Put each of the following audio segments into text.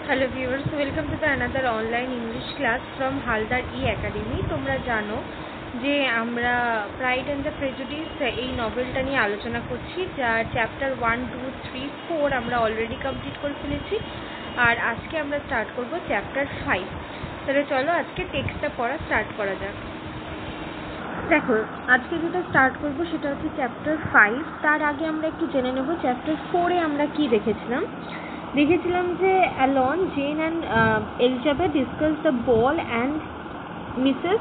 Hello viewers, welcome to the another online English class from Haldar E-Academy. তোমরা জানো যে আমরা প্রাইড অ্যান্ড দ্য প্রেজুডিস এই নভেলটা নিয়ে আলোচনা করছি, যার চ্যাপ্টার 1, 2, 3, 4 আমরা অলরেডি কমপ্লিট করে ফেলেছি। আর আজকে আমরা স্টার্ট করব চ্যাপ্টার 5। তাহলে চলো আজকে টেক্সটটা পড়া স্টার্ট করা যাক। দেখো, আজকে যেটা স্টার্ট করব সেটা হচ্ছে চ্যাপ্টার 5। তার আগে আমরা একটু জেনে নেব চ্যাপ্টার 4-এ আমরা কি দেখেছিলাম যে অ্যালন, Jane and Elizabeth discuss the ball and mister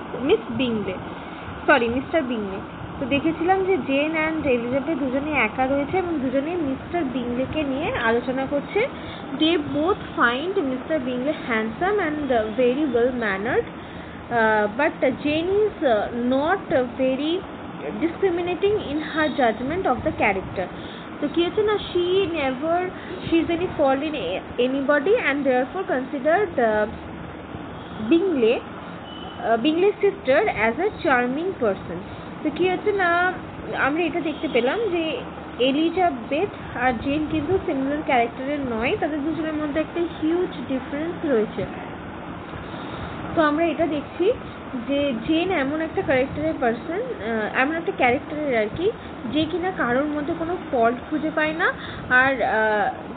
Bingley. তো দেখেছিলাম যে জেন অ্যান্ড এলিজাবেথ দুজনে একা রয়েছে এবং দুজনে মিস্টার বিংলেকে নিয়ে আলোচনা করছে। They both find mister Bingley handsome and very well mannered, but Jane is not very discriminating in her judgment of the character. So কি হচ্ছে না, she is any fault in anybody and therefore considered Bingle's sister as a charming person. তো কি হচ্ছে না, আমরা এটা দেখতে পেলাম যে এলিজাবেথ আর জেন কিন্তু সিমিলার ক্যারেক্টারের নয়, তাদের দুজনের মধ্যে একটা হিউজ ডিফারেন্স রয়েছে। তো আমরা এটা দেখছি যে জেন এমন একটা ক্যারেক্টারের আর কি, যে কিনা কারোর মধ্যে কোনো ফল্ট খুঁজে পায় না, আর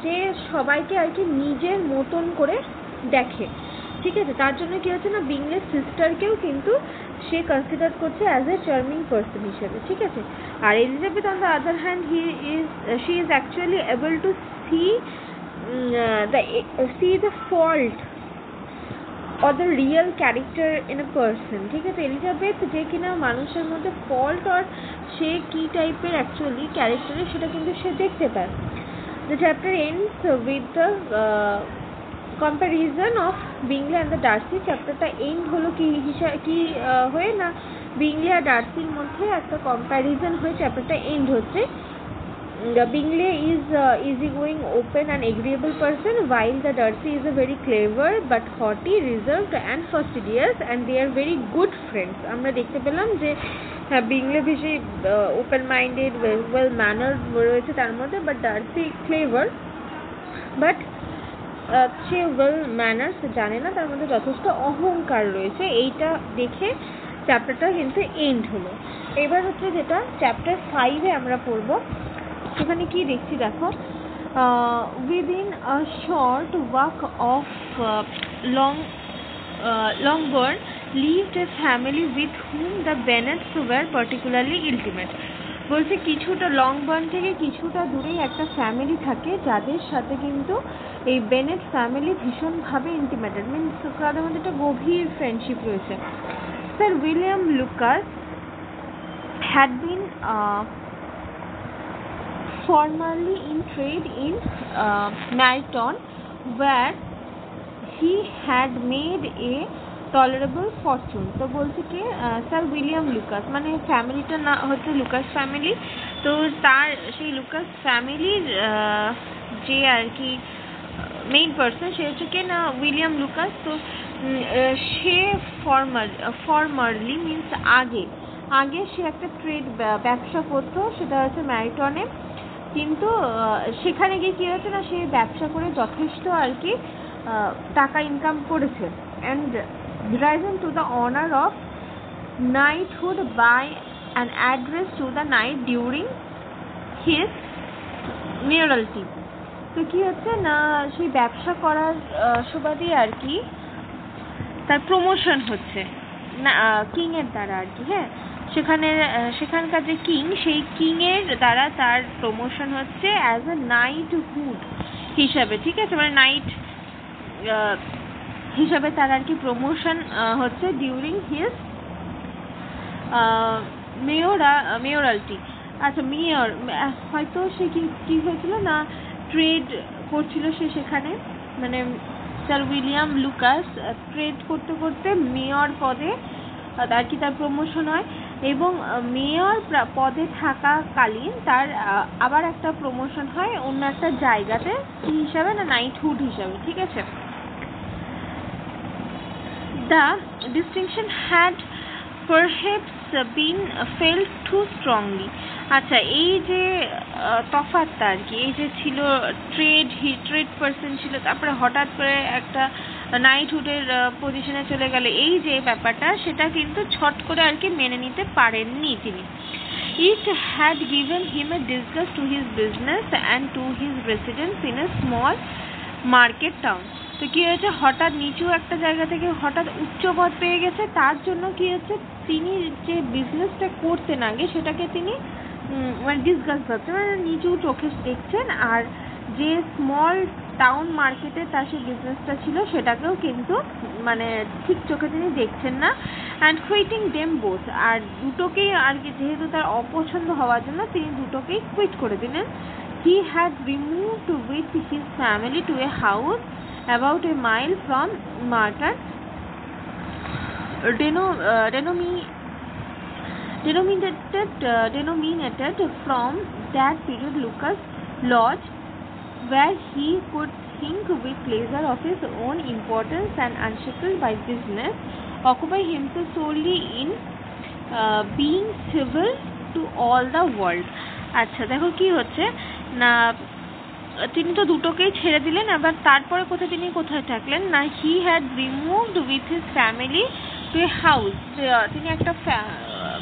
যে সবাইকে আর কি নিজের মতন করে দেখে। ঠিক আছে, তার জন্য কি হচ্ছে না, বিংলের সিস্টারকেও কিন্তু সে কনসিডার করছে অ্যাজ এ চার্মিং পার্সন হিসেবে। ঠিক আছে, আর Elizabeth on the other hand she is actually able to see the fault or the real character in a person. ঠিক আছে, এলিজাবেথ যে কিনা মানুষের মধ্যে ফল্ট আর সে কি টাইপের অ্যাকচুয়ালি ক্যারেক্টারের সেটা কিন্তু সে দেখতে পায়। The chapter ends with the comparison of Bingley and the Darcy. চ্যাপ্টারটা এন্ড হলো কি হয়ে না, বিংলে আর ডার্সির মধ্যে একটা কম্প্যারিজন হয়ে চ্যাপ্টারটা এন্ড হচ্ছে। Bingley is easygoing, open and agreeable person, while the Darcy is a very clever but haughty, reserved and fastidious, and they are very good friends. আমরা দেখতে পেলাম যে বিংলে বেশি ওপেন মাইন্ডেড, ওয়েল ম্যানার্ড রয়েছে তার মধ্যে, but Darcy clever but say well manners জানে না, তার মধ্যে যথেষ্ট অহংকার রয়েছে। এইটা দেখে চ্যাপ্টারটা কিন্তু এন্ড হলো। এবার হচ্ছে যেটা চ্যাপ্টার 5-এ আমরা পড়বো, সেখানে কি দেখছি দেখো, within a short walk of Longbourn lived a family with whom the Bennets were particularly intimate. বলছে কিছুটা লংবোর্ন থেকে কিছুটা দূরেই একটা ফ্যামিলি থাকে যাদের সাথে কিন্তু এই বেনেট ফ্যামিলি ভীষণভাবে ইন্টিমেটেড, মিনস তাদের মধ্যে একটা গভীর ফ্রেন্ডশিপ রয়েছে। Sir William Lucas had been formerly in trade in Meryton, where he had made a tolerable fortune. তো বলছে কি স্যার উইলিয়াম লুকাস, মানে ফ্যামিলিটা না হচ্ছে লুকাস ফ্যামিলি। তো তার সেই লুকাস ফ্যামিলির যে আর কি মেইন পার্সন সে হচ্ছে কি না উইলিয়াম লুকাস। তো সে ফর্মারলি মিনস আগে সে একটা ট্রেড ব্যবসা করতো, সেটা হচ্ছে ম্যারিটনে। কিন্তু সেখানে গিয়ে কী হচ্ছে না, সে ব্যবসা করে যথেষ্ট আর কি টাকা ইনকাম করেছে, and risen to the honor of knighthood by an address to the knight during his mayoralty. তো কি হচ্ছে না, সেই ব্যবসা করার সুবাদে আর কি তার প্রমোশন হচ্ছে না কিংয়ের দ্বারা আর কি। হ্যাঁ, সেখানকার যে কিং, সেই কিংয়ের দ্বারা তার প্রমোশন হচ্ছে অ্যাজ এ নাইটহুড হিসাবে। ঠিক আছে, মানে নাইট হিসাবে তার আর কি প্রমোশন হচ্ছে ডিউরিং হিজ মেয়রালটি। আচ্ছা, মেয়র হয়তো সে কি হয়েছিল না, ট্রেড করছিল সে সেখানে, মানে স্যার উইলিয়াম লুকাস ট্রেড করতে করতে মেয়র পদে আর কি তার প্রমোশন হয়, এবং মেয়র পদে থাকাকালীন তার আবার একটা প্রমোশন হয় অন্য একটা জায়গাতে, কি হিসাবে না নাইটহুড হিসাবে। ঠিক আছে, the distinction had perhaps been felt too strongly. আচ্ছা, এই যে তফাৎটা আর কি, এই যে ছিল ট্রেড পার্সন ছিল, তারপরে হঠাৎ করে একটা নাইটহুডের পজিশনে চলে গেল, এই যে ব্যাপারটা সেটা কিন্তু ছট করে আর কি মেনে নিতে পারেননি তিনি। It had given him a disgust to his business and to his residence in a small market town. তো কি হয়েছে, হঠাৎ নিচু একটা জায়গা থেকে হঠাৎ উচ্চ পদ পেয়ে গেছে, তার জন্য কি হচ্ছে, তিনি যে বিজনেসটা করতেন আগে সেটাকে তিনি মানে ডিসগাস্ট হচ্ছে, মানে নিচু চোখে দেখছেন, আর যে স্মল টাউন মার্কেটে তার সেই বিজনেসটা ছিল সেটাকেও কিন্তু মানে ঠিক চোখে তিনি দেখছেন না। অ্যান্ড কুইটিং দেম বোথ, আর দুটোকেই আর কি যেহেতু তার অপছন্দ হওয়ার জন্য তিনি দুটোকেই কুইট করে দিলেন। He had removed with his family to a house about a mile from Marton, denominated from that period Lucas Lodge, where he could think with pleasure of his own importance and unshackled by business, occupy himself solely in being civil to all the world. আচ্ছা, দেখো কি হচ্ছে না, তিনি তো দুটোকেই ছেড়ে দিলেন, আবার তারপরে কোথায় থাকলেন না, he had removed with his family to a house, তিনি একটা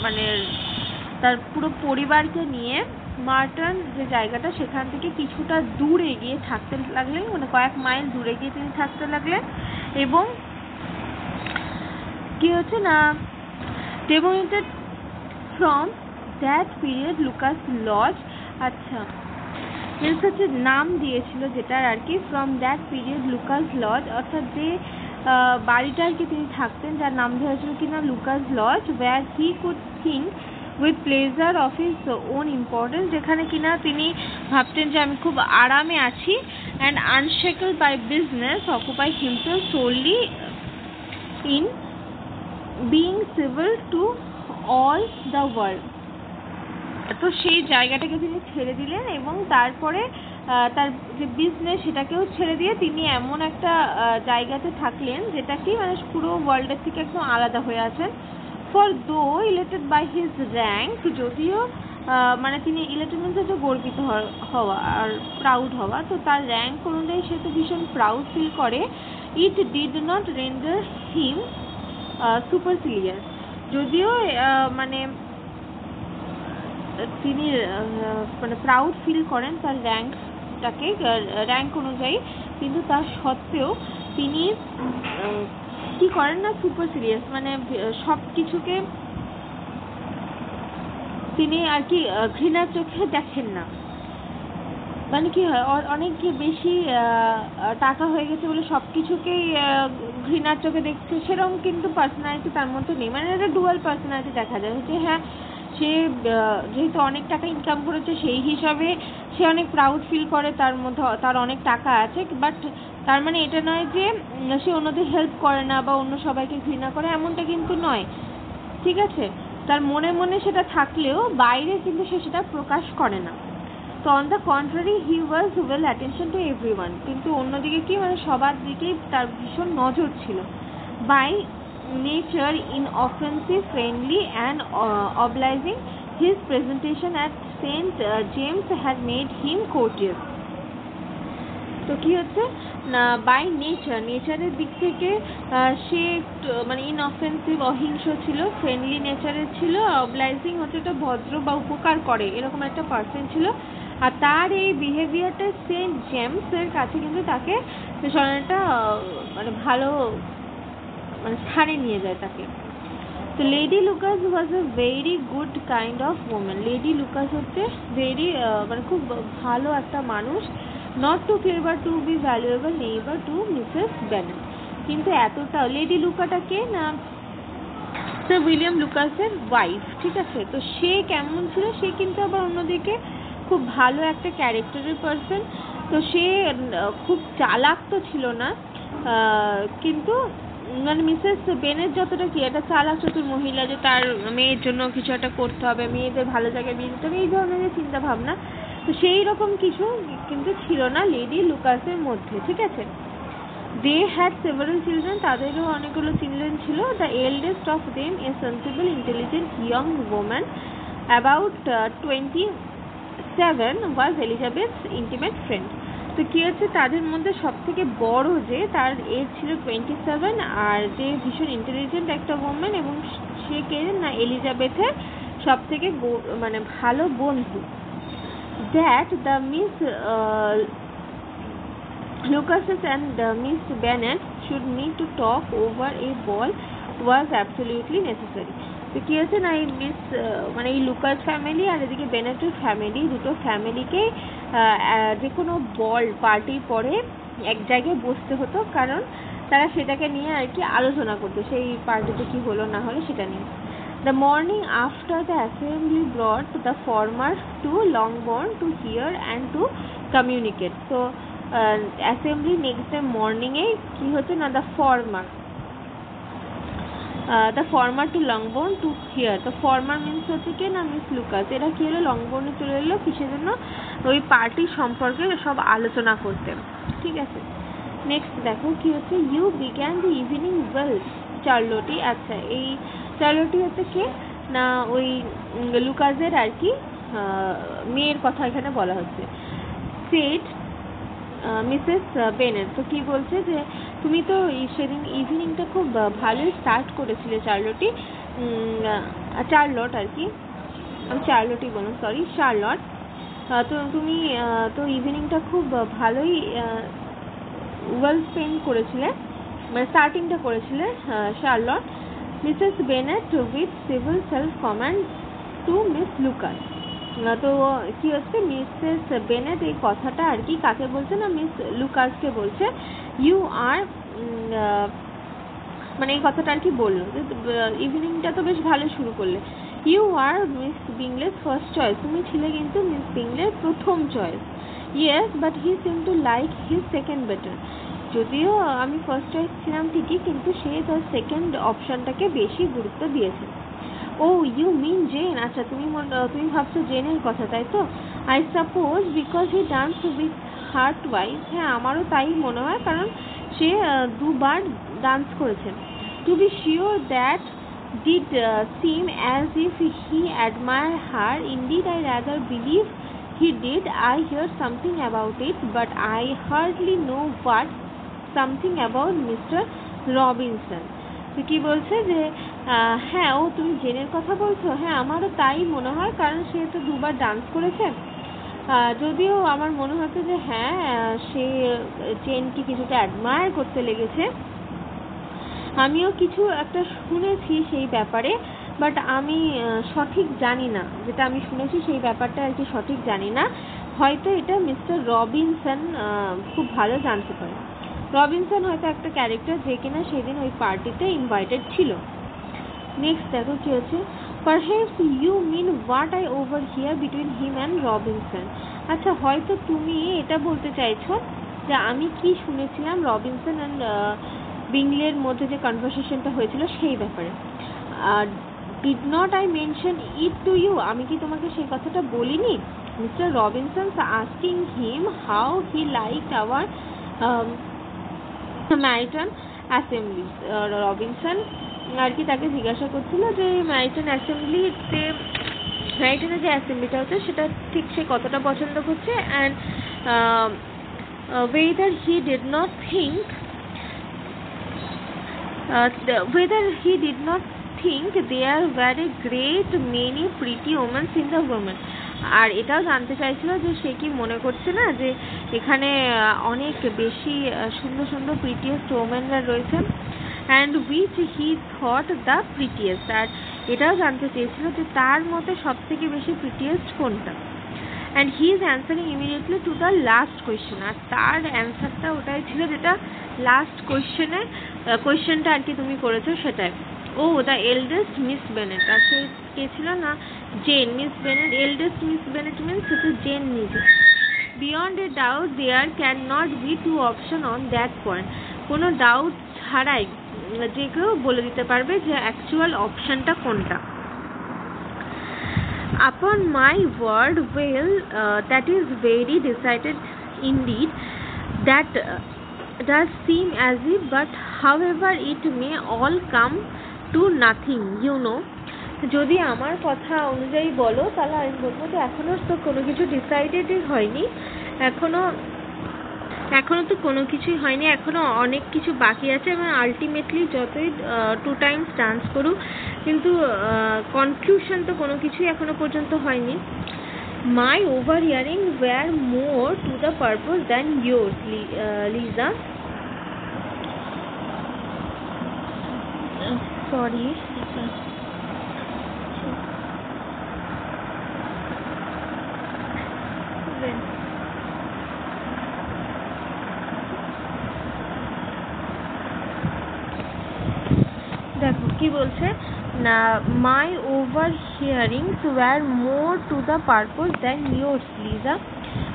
মানে তার পুরো পরিবারকে নিয়ে মার্টন যে জায়গাটা সেখান থেকে কিছুটা দূরে গিয়ে থাকতে লাগলেন, মানে কয়েক মাইল দূরে গিয়ে তিনি থাকতে লাগলেন। এবং কি হচ্ছে না, denominated from that period Lucas Lodge, আচ্ছা মিনস হচ্ছে নাম দিয়েছিল যেটার আর কি, from that period Lucas Lodge, অর্থাৎ যে বাড়িটা আর কি তিনি থাকতেন যার নাম দেওয়া হয়েছিল কিনা Lucas Lodge, where he could think with pleasure of his own importance, যেখানে কিনা তিনি ভাবতেন যে আমি খুব আরামে আছি, and unshackled by business occupy himself solely in being civil to all the world. তো সেই জায়গাটাকে তিনি ছেড়ে দিলেন এবং তারপরে তার যে বিজনেস সেটাকেও ছেড়ে দিয়ে তিনি এমন একটা জায়গাতে থাকলেন যেটা কি মানে পুরো ওয়ার্ল্ডের থেকে একদম আলাদা হয়ে আছেন। ফর দো ইলেটেড বাই হিজ র্যাঙ্ক, যদিও মানে তিনি ইলেটেড মিনস হচ্ছে গর্বিত হওয়া আর প্রাউড হওয়া, তো তার র্যাঙ্ক অনুযায়ী সে তো ভীষণ প্রাউড ফিল করে। ইট ডিড নট রেন্ডার হিম সুপারসিলিয়াস, যদিও মানে তিনি মানে প্রাউড ফিল করেন তার র্যাঙ্ক অনুযায়ী, কিন্তু তার সত্ত্বেও তিনি কি করেন না, সুপার সিরিয়াস, মানে সব কিছুকে তিনি আর কি ঘৃণার চোখে দেখেন না। মানে কি হয়, অনেক বেশি টাকা হয়ে গেছে বলে সব কিছুকেই ঘৃণার চোখে দেখছে, সেরকম কিন্তু পার্সোনালিটি তার মধ্যে নেই। মানে একটা ডুয়াল পার্সোনালিটি দেখা যায় যে হ্যাঁ সে যেহেতু অনেক টাকা ইনকাম করেছে সেই হিসাবে সে অনেক প্রাউড ফিল করে, তার মধ্যে তার অনেক টাকা আছে, বাট তার মানে এটা নয় যে সে অন্যদের হেল্প করে না বা অন্য সবাইকে ঘৃণা করে, এমনটা কিন্তু নয়, ঠিক আছে। তার মনে মনে সেটা থাকলেও বাইরে কিন্তু সে সেটা প্রকাশ করে না। তো on the contrary he was well attention to everyone, কিন্তু অন্যদিকে কি মানে সবার দিকেই তার ভীষণ নজর ছিল। By nature inoffensive, friendly and obliging, his presentation at St. James had made him courteous. তো কি হচ্ছে না, বাই নেচারের দিক থেকে সে মানে ইনঅফেন্সিভ অহিংস ছিল, ফ্রেন্ডলি নেচারের ছিল, অবলাইজিং হচ্ছে একটা ভদ্র বা উপকার করে এরকম একটা পার্সন ছিল। আর তার এই বিহেভিয়ারটা সেন্ট জেমসের কাছে কিন্তু তাকে ভীষণ একটা মানে ভালো মানে স্থানে নিয়ে যায় তাকে। তো Lady Lucas was a very good kind of women, Lady Lucas হচ্ছে ভেরি মানে খুব ভালো একটা মানুষ, not to favour to be valuable neighbour to Mrs Bennet. কিন্তু এতটা লেডি লুকাটাকে না স্যার উইলিয়াম লুকাসের ওয়াইফ, ঠিক আছে। তো সে কেমন ছিল, সে কিন্তু আবার অন্যদিকে খুব ভালো একটা ক্যারেক্টারের পার্সন। তো সে খুব চালাক তো ছিল না, কিন্তু মানে মিসেস বেনেট যতটা কি একটা চালাক চতুর মহিলা, যে তার মেয়ের জন্য কিছু একটা করতে হবে, মেয়েদের ভালো জায়গায় বিয়ে দিতে হবে, এই ধরনের চিন্তা ভাবনা, তো সেই রকম কিছু কিন্তু ছিল না লেডি লুকাসের মধ্যে, ঠিক আছে। দে হ্যাড সেভারাল চিলড্রেন, তাদেরও অনেকগুলো চিলড্রেন ছিল। The eldest of them a sensible intelligent young woman about 27 was Elizabeth's intimate friend. তো কী হচ্ছে, তাদের মধ্যে সব থেকে বড় যে, তার এজ ছিল 27, আর যে ভীষণ ইন্টেলিজেন্ট একটা ওম্যান, এবং সে কে না, এলিজাবেথের সব থেকে মানে ভালো বন্ধু। That the miss Lucas's and Miss Bennet should meet to talk over a ball was absolutely necessary. তো কী হচ্ছে না, এই মানে এই লুকাস ফ্যামিলি আর এদিকে বেনেটের ফ্যামিলি, দুটো ফ্যামিলিকে যে কোনো বল পার্টির পরে এক জায়গায় বসতে হতো, কারণ তারা সেটাকে নিয়ে আর কি আলোচনা করতো, সেই পার্টিতে কি হলো না হলো সেটা নিয়ে। The morning after the assembly brought the former to Longbourn to hear and to communicate. So assembly next day morning এ কি হচ্ছে না, the former to Longbourn to hear. তো former means হচ্ছে কি না, মিস লুকাস। এরা কি হলো, লংবোর্নে চলে এলো কিসের জন্য, ওই পার্টি সম্পর্কে সব আলোচনা করতে, ঠিক আছে। নেক্সট দেখো কি হচ্ছে, you began the evening well Charlotte. আচ্ছা, এই চার্লোটি হচ্ছে কে না, ওই লুকাসের আর কি মেয়ের কথা এখানে বলা হচ্ছে। Set Mrs Bennett. তো কী বলছে যে, তুমি তো সেদিন ইভিনিংটা খুব ভালোই স্টার্ট করেছিলে চার্লোটি, চার্লট আর কি, আমি চার্লোটই বললাম, সরি শার্লট। তো তুমি তো ইভিনিংটা খুব ভালোই ওয়েল স্পেন্ড করেছিলে, মানে স্টার্টিংটা করেছিলে Charlotte. Mrs Bennet with civil self command to Miss Lucas. তো কি হচ্ছে, মিসেস বেনেট এই কথাটা আর কি কাকে বলছে না, মিস লুকাসকে বলছে। ইউ আর মানে এই কথাটা আর কি বললো যে, ইভিনিংটা তো বেশ ভালো শুরু করলে। You were Miss Bingley's first choice, তুমি ছিলে কিন্তু মিস বিংলের প্রথম choice. Yes but he seem to like his second better. যদিও আমি ফার্স্ট চয়েস ছিলাম ঠিকই, কিন্তু সে তার সেকেন্ড অপশানটাকে বেশি গুরুত্ব দিয়েছে। ও ইউ মিন জেন। আচ্ছা, তুমি ভাবছো জেনের কথা, তাই তো? I suppose because he dance with her twice. হ্যাঁ, আমারও তাই মনে হয়, কারণ সে দুবার ডান্স করেছে। To be sure that did seem as if he admire her. Indeed I rather believe he did. I hear something about it, but I hardly know what something about Mr Robinson. তো কী বলছে যে, হ্যাঁ ও তুমি জেনের কথা বলছো, হ্যাঁ আমারও তাই মনে হয়, কারণ সে তো দুবার ডান্স করেছে। যদিও আমার মনে হচ্ছে যে হ্যাঁ, সে জেনকে কিছুটা অ্যাডমায়ার করতে লেগেছে। আমিও কিছু একটা শুনেছি সেই ব্যাপারে, বাট আমি সঠিক জানি না, যেটা আমি শুনেছি সেই ব্যাপারটা আর কি সঠিক জানি না। হয়তো এটা মিস্টার রবিনসন খুব ভালো জানতে পারে। রবিনসন হয়তো একটা ক্যারেক্টার যে কিনা সেদিন ওই পার্টিতে ইনভাইটেড ছিল। নেক্সট দেখো কি হচ্ছে, perhaps you mean what I overhear between him and Robinson. আচ্ছা, হয়তো তুমি এটা বলতে চাইছো যে আমি কি শুনেছিলাম রবিনসন অ্যান্ড বিংলের মধ্যে যে কনভারসেশনটা হয়েছিল সেই ব্যাপারে। Did not I mention it to you. আমি কি তোমাকে সেই কথাটা বলিনি? Mr Robinson asking him how he liked our Meryton assembly. Robinson আর কি তাকে জিজ্ঞাসা করছিল যে ম্যারিটন অ্যাসেম্বলিতে, ম্যারিটনের যে অ্যাসেম্বলিটা হচ্ছে সেটা ঠিক সে কতটা পছন্দ করছে, and whether he did not think there were a great many pretty women in the women. আর এটাও জানতে চাইছিল যে সে কি মনে করছে না যে এখানে অনেক বেশি সুন্দর সুন্দর প্রিটিয়েস্ট ওমেনরা রয়েছে, and which he thought the prettiest. আর এটাও জানতে চেয়েছিল যে তার মতে সব থেকে বেশি প্রিটিয়েস্ট কোনটা। And he is answering immediately to the last question. আর তার অ্যান্সারটা ওটাই ছিল যেটা লাস্ট কোয়েশ্চেনটা আর কি তুমি করেছো সেটাই। Oh the eldest Miss Bennet. আর সে কে ছিল না, Jane. Miss Bennet, eldest Miss Bennet means হচ্ছে জেন নিজে। Beyond a doubt there can not be two opinion on that point. কোনো ডাউট ছাড়াই যে কেউ বলে দিতে পারবে যে অ্যাকচুয়াল অপশনটা কোনটা। Upon my word, well, that is very decided indeed, that does seem as if, but however it may all come to nothing, you know. যদি আমার কথা অনুযায়ী বলো তাহলে আমি বলবো যে এখনো তো কোনো কিছু ডিসাইডেডই হয়নি, এখনো তো কোনো কিছুই হয়নি, এখনো অনেক কিছু বাকি আছে এবং আলটিমেটলি যতই 2 টাইমস ডান্স করুক কিন্তু কনক্লুশন তো কোনো কিছুই এখনো পর্যন্ত হয়নি। My overhearing were more to the purpose than yours, Lisa. Sorry. দেখো কি বলছে না, my overhearings were more to the purpose than yours, Eliza.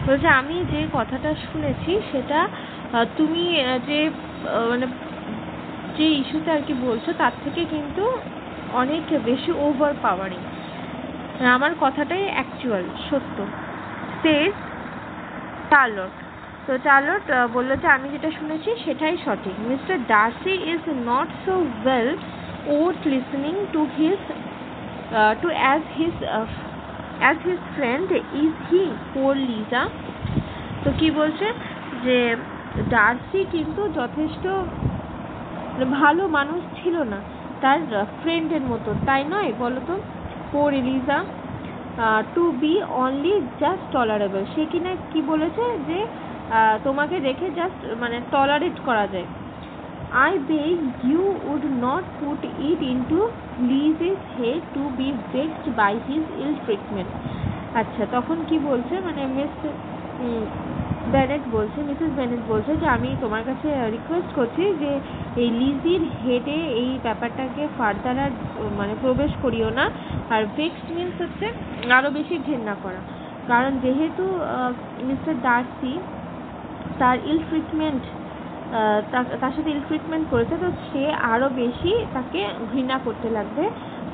বলছে আমি যে কথাটা শুনেছি সেটা তুমি যে মানে যে ইস্যুতে আর কি বলছো তার থেকে কিন্তু অনেক বেশি ওভার পাওয়ারিং, আমার কথাটাই অ্যাকচুয়াল সত্য। সেজ চার্লট। তো চার্লট বললো যে আমি যেটা শুনেছি সেটাই সঠিক। Mister Darcy is not so well worth listening to his to as his friend is he, poor Lisa. তো কি বলছে যে ডার্সি কিন্তু যথেষ্ট ভালো মানুষ ছিল না তার ফ্রেন্ডের মতো, তাই নয় বলো তো poor Eliza? To be only just tolerable, সে কিনা কি বলেছে যে তোমাকে দেখে জাস্ট মানে টলারেট করা যায়। I beg you would not put it into Liz's head to be vexed by his ill treatment. আচ্ছা তখন কি বলছে মানে মিসেস বেনেট বলছে যে আমি তোমার কাছে রিকোয়েস্ট করছি যে এই লিজির হেডে এই ব্যাপারটাকে ফার্দার আর মানে প্রবেশ করিও না। আর ভেক্সড মিনস হচ্ছে আরও বেশি ঘেন্না করা, কারণ যেহেতু মিস্টার ডার্সি তার তার সাথে ইল ট্রিটমেন্ট করেছে তো সে আরও বেশি তাকে ঘৃণা করতে লাগবে।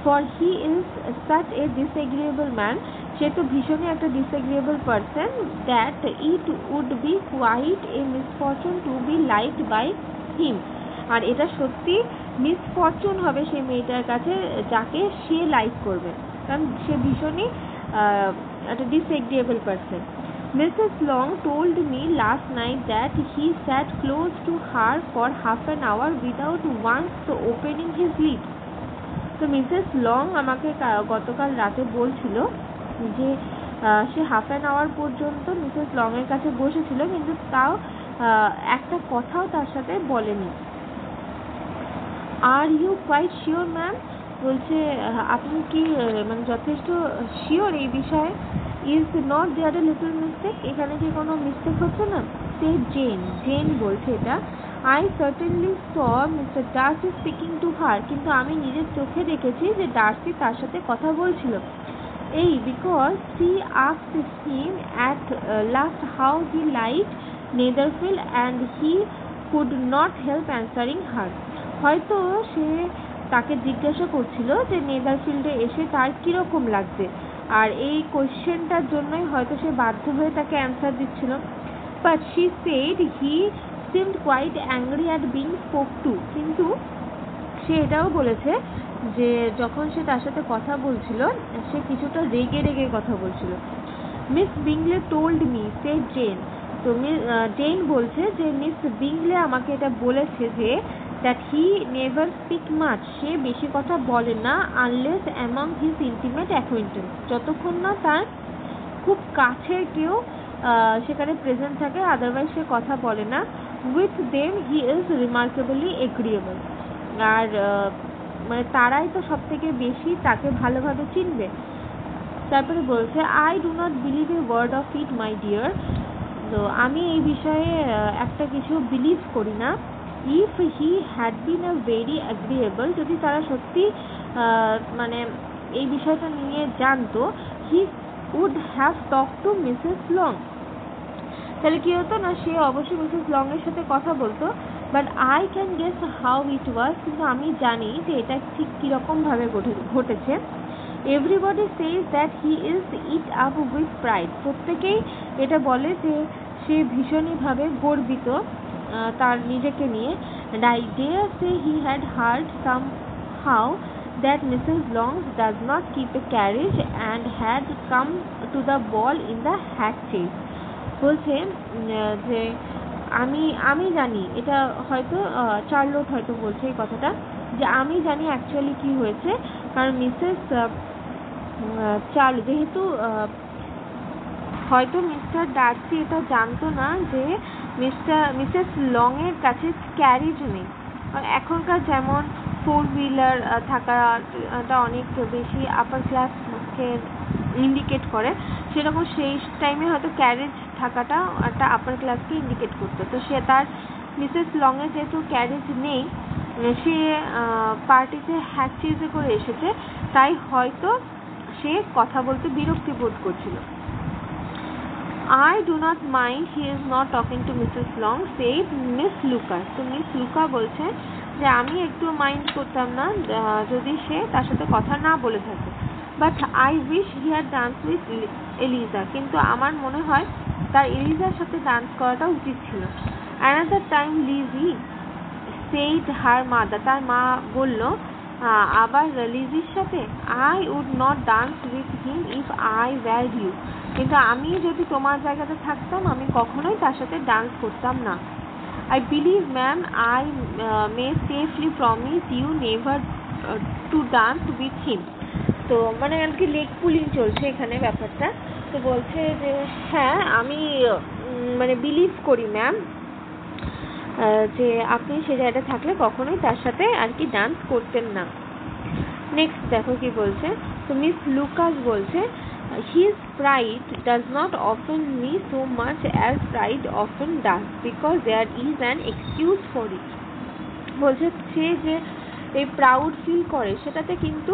For he is such a disagreeable man, সে তো ভীষণই একটা disagreeable person, that it would be quite a misfortune to be liked by him. আর এটা সত্যি মিসফরচুন হবে সেই মেয়েটার কাছে যাকে সে লাইক করবে, কারণ সে ভীষণই একটা disagreeable person. Mrs. Long told me last night that he sat close to her for half an hour without once opening his lips. তো মিসেস লং আমাকে গতকাল রাতে বলছিল যে সে হাফ অ্যান আওয়ার পর্যন্ত মিসেস লং এর কাছে বসেছিল কিন্তু তাও একটা কথাও তার সাথে বলেনি। Are you quite sure ma'am? বলছে আপনি কি মানে যথেষ্ট শিওর এই বিষয়ে? Is not there a little mistake, এখানে কি কোনো মিস্টেক হচ্ছে না? সে জেন বলছে এটা। I certainly saw mister Darcy speaking to her, কিন্তু আমি নিজের চোখে দেখেছি যে ডার্সি তার সাথে কথা বলছিল। এই because she asked him at last how he liked Netherfield and he could not help answering her. হয়তো সে তাকে জিজ্ঞাসা করছিল যে নেদারফিল্ডে এসে তার কীরকম লাগছে, আর এই কোয়েশ্চেনটার জন্যই হয়তো সে বাধ্য হয়ে তাকে অ্যান্সার দিচ্ছিল। But she said he seemed quite angry at being spoke to, কিন্তু সে এটাও বলেছে যে যখন সে তার সাথে কথা বলছিল সে কিছুটা রেগে কথা বলছিল। মিস বিংলে টোল্ড মি, সে জেন। তো জেন বলছে যে মিস বিংলে আমাকে এটা বলেছে যে that he never speak much, সে বেশি কথা বলে না unless among his intimate acquaintance, যতক্ষণ না তার খুব কাছের কেউ সেখানে প্রেজেন্ট থাকে, আদারওয়াইজ সে কথা বলে না। with them he is remarkably agreeable, আর মানে তারাই তো সব থেকে বেশি তাকে ভালোভাবে চিনবে। তারপরে বলছে I do not believe a word of it my dear, তো আমি এই বিষয়ে একটা কিছু বিলিভ করি না। If he had been a very agreeable, যদি তারা সত্যি মানে এই বিষয়টা নিয়ে জানতো, he would have talk to Mrs Long, তাহলে কী হতো না সে অবশ্যই মিসেস লং এর সাথে কথা বলতো। But I can guess how it was, কিন্তু আমি জানি যে এটা ঠিক কীরকমভাবে ঘটেছে। Everybody says that he is eat up with pride, প্রত্যেকেই এটা বলে যে সে ভীষণইভাবে গর্বিত। তার নিজেকে নিয়ে, and I dare say he had heard somehow that Mrs. Long does not keep a carriage and had come to the ball in the hack chaise. বলছে যে আমি জানি, এটা হয়তো চার্লোট হয়তো বলছে এই কথাটা, যে আমি জানি অ্যাকচুয়ালি কি হয়েছে, কারণ মিসেস চার্লো যেহেতু হয়তো মিস্টার ডার্সি এটা জানতো না যে মিসেস লং এর কাছে ক্যারেজ নেই। এখনকার যেমন 4-wheeler থাকাটা অনেক বেশি আপার ক্লাসকে ইন্ডিকেট করে, সেরকম সেই টাইমে হয়তো ক্যারেজ থাকাটা একটা আপার ক্লাসকে ইন্ডিকেট করতো। তো সে তার মিসেস লং এর যেহেতু ক্যারেজ নেই, সে পার্টিতে হ্যাক চেজে করে এসেছে, তাই হয়তো সে কথা বলতে বিরক্তি বোধ করছিল। I do not mind he is not talking to Mrs. Long, said Miss Lucas. তো মিস লুকা বলছে যে আমি একটু মাইন্ড করতাম না যদি সে তার সাথে কথা না বলে থাকে, but I wish he had dance with Eliza, কিন্তু আমার মনে হয় তার এলিজার সাথে ডান্স করাটা উচিত ছিল। Another time Lizzy said her mother, তার মা বলল আবার লিজির সাথে, I would not dance with him if I were you, কিন্তু আমি যদি তোমার জায়গাতে থাকতাম আমি কখনোই তার সাথে ডান্স করতাম না। I believe ma'am I may safely promise you never to dance with him. তো মানে আর কি লেগ পুলিং চলছে এখানে ব্যাপারটা। তো বলছে যে হ্যাঁ আমি মানে বিলিভ করি ম্যাম যে আপনি সে জায়গাটা থাকলে কখনোই তার সাথে আর কি ডান্স করতেন না। নেক্সট দেখো কি বলছে। তো মিস লুকাস বলছে his pride does not offend me so much as pride often does, because there is an excuse for it. বলছে সে যে এই প্রাউড ফিল করে সেটাতে কিন্তু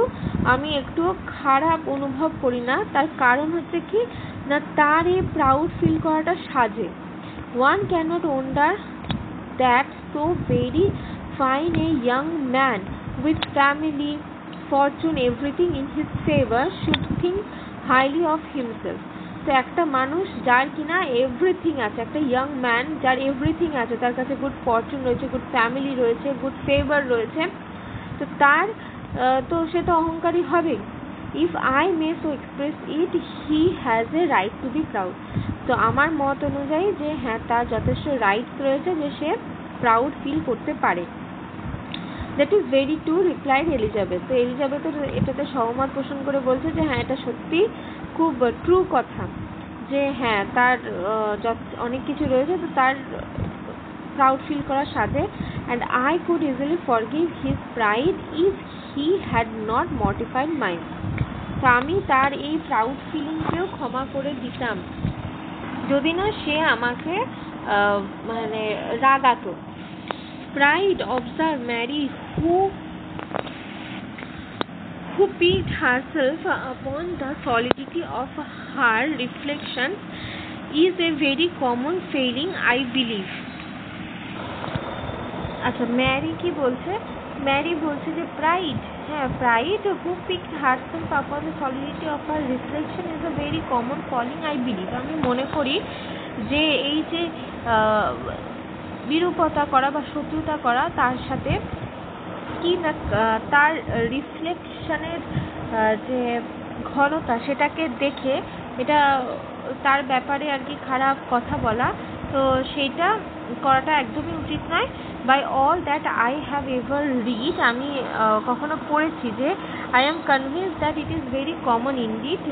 আমি একটু খারাপ অনুভব করি না, তার কারণ হচ্ছে কি না তার এই প্রাউড ফিল করাটা সাজে। One cannot wonder that so very fine a young man with family, fortune, everything in his favor should think highly of himself. তো একটা মানুষ যার কিনা এভরিথিং আছে, একটা ইয়াং ম্যান যার এভরিথিং আছে, তার কাছে গুড ফরচুন রয়েছে, গুড ফ্যামিলি রয়েছে, গুড ফেভার রয়েছে, তো তার তো সে তো অহংকারী হবে। If I may so express it, he has a right two be proud. তো আমার মত অনুযায়ী যে হ্যাঁ তার যথেষ্ট রাইট রয়েছে যে সে প্রাউড ফিল করতে পারে। That is very true, replied Elizabeth. তো এলিজাবেথ এটাতে সহমত পোষণ করে বলছে যে হ্যাঁ এটা সত্যি খুব ট্রু কথা, যে হ্যাঁ তার অনেক কিছু রয়েছে, তো তার প্রাউড ফিল করার সাথে। And I could easily forgive his pride if he had not mortified mind. তো আমি তার এই প্রাউড ফিলিংকেও ক্ষমা করে দিতাম যদি না সে আমাকে মানে রাগাতো। Pride, observe Mary, who piqued herself upon the solidity of her reflections, is a very common failing, I believe. আচ্ছা ম্যারি কি বলছে? ম্যারি বলছে যে প্রাইড, হ্যাঁ pride, who picked herself upon the solidity of her reflection is a very common falling, I believe. আমি মনে করি যে এই যে বিরূপতা করা বা শত্রুতা করা তার সাথে কি না তার রিফ্লেকশনের যে ঘনতা সেটাকে দেখে এটা তার ব্যাপারে আর কি খারাপ কথা বলা, তো সেইটা করাটা একদমই উচিত নয়। By all that I have ever read, আমি কখনো পড়েছি যে I am convince that it is very common indeed,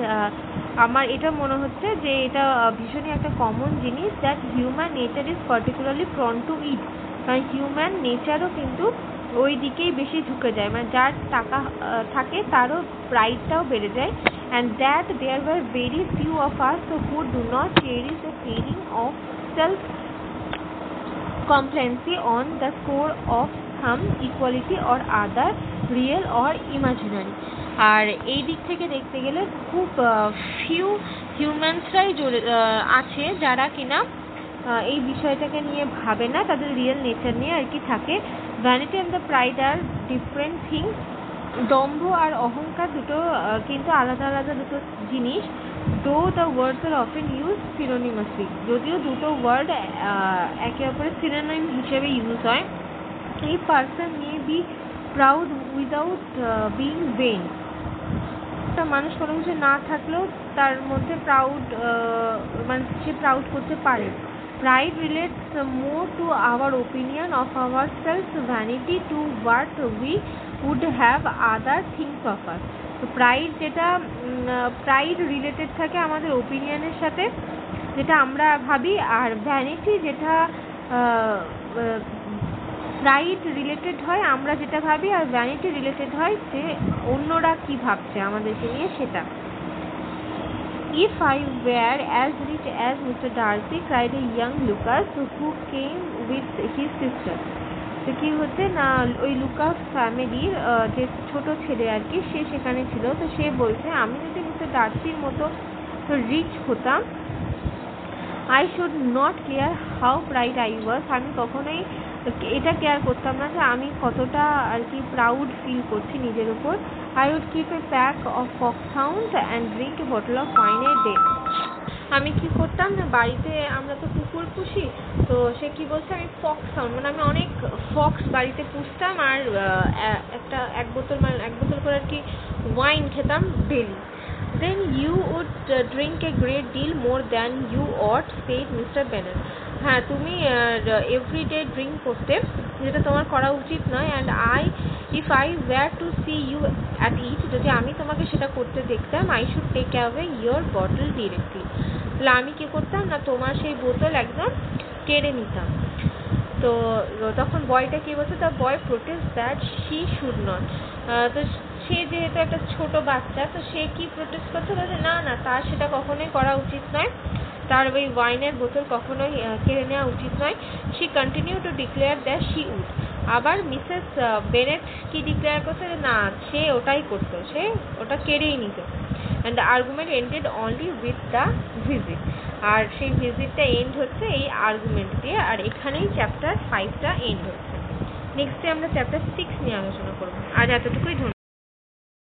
আমার এটা মনে হচ্ছে যে এটা ভীষণই একটা কমন জিনিস, that human nature is particularly prone to it, কারণ হিউম্যান নেচারও কিন্তু ওই দিকেই বেশি ঝুঁকে যায়, মানে যার টাকা থাকে তারও প্রাইডটাও বেড়ে যায়। And that there were very few of us who do not cherish a feeling of self complacency on the score of some equality or other, real or imaginary. আর এই দিক থেকে দেখতে গেলে খুব ফিউ হিউম্যানসরাই আছে যারা কিনা এই বিষয়টাকে নিয়ে ভাবে না, তাদের রিয়েল নেচার নিয়ে আর কি থাকে। Vanity and the pride are different things. দম্ভ আর অহংকার দুটো কিন্তু আলাদা আলাদা দুটো জিনিস। Though the words are often use synonymously, যদিও দুটো ওয়ার্ড একে অপরের সিনোনিম হিসেবে ইউজ হয়। এই person may be proud without being vain, একটা মানুষ কোনো কিছু না থাকলেও তার মধ্যে প্রাউড মানে সে প্রাউড করতে পারে। Pride relates more to our opinion of our self, vanity to what we would have other think of us. তো প্রাইড যেটা প্রাইড রিলেটেড থাকে আমাদের ওপিনিয়নের সাথে, যেটা আমরা ভাবি, আর ভ্যানিটি যেটা প্রাইড রিলেটেড হয় আমরা যেটা ভাবি, আর ভ্যানিটি রিলেটেড হয় যে অন্যরা কি ভাবছে আমাদেরকে নিয়ে সেটা। If I were as rich as Mr. Darcy, cried a young Lucas who came with his sister. তো কি হচ্ছে না, ওই লুকাস ফ্যামিলির যে ছোট ছেলে আর কি, সে সেখানে ছিল। তো সে বলছে আমি যদি মিস্টার ডার্সির মতো রিচ হতাম, I should not care how proud I was, আমি কখনোই এটা কেয়ার করতাম না যে আমি কতটা আর কি প্রাউড ফিল করছি নিজের উপর। I would keep a pack of foxhounds and drink a bottle of wine a day. আমি কি করতাম না, বাড়িতে আমরা তো কুকুর পুষি, তো সে কি বলছে আমি ফক্সহাউন্ড মানে আমি অনেক ফক্স বাড়িতে পুষতাম, আর এক বোতল করে আর কি ওয়াইন খেতাম daily. Then you would drink a great deal more than you ought, said Mr. Bennet. হ্যাঁ, তুমি এভরিডে ড্রিঙ্ক করতে, যেটা তোমার করা উচিত নয়। And if I were to see you at it, যদি আমি তোমাকে সেটা করতে দেখতাম, I should take away your bottle directly. তাহলে আমি কি করতাম না, তোমার সেই বোতল একদম কেড়ে নিতাম। তো তখন বয়টা কি বলছে, the boy protest that she should not. তো সে যেহেতু একটা ছোট বাচ্চা, তো সে কি প্রোটেস্ট করছে, বলছে না না তার সেটা কখনোই করা উচিত নয়, তার ওই ওয়াইনের বোতল কখনোই কেড়ে নেওয়া উচিত নয়। She continue to declare that she would. আবার মিসেস বেনেট কি ডিক্লেয়ার করছে, না সে ওটাই করতো, সে ওটা কেড়েই নিত। And the argument ended only with the visit. আর সেই ভিজিটটা এন্ড হচ্ছে এই আর্গুমেন্ট দিয়ে, আর এখানেই চ্যাপ্টার 5টা এন্ড হচ্ছে। নেক্সটে আমরা চ্যাপ্টার 6 নিয়ে আলোচনা করবো। আজ এতটুকুই, ধন্যবাদ।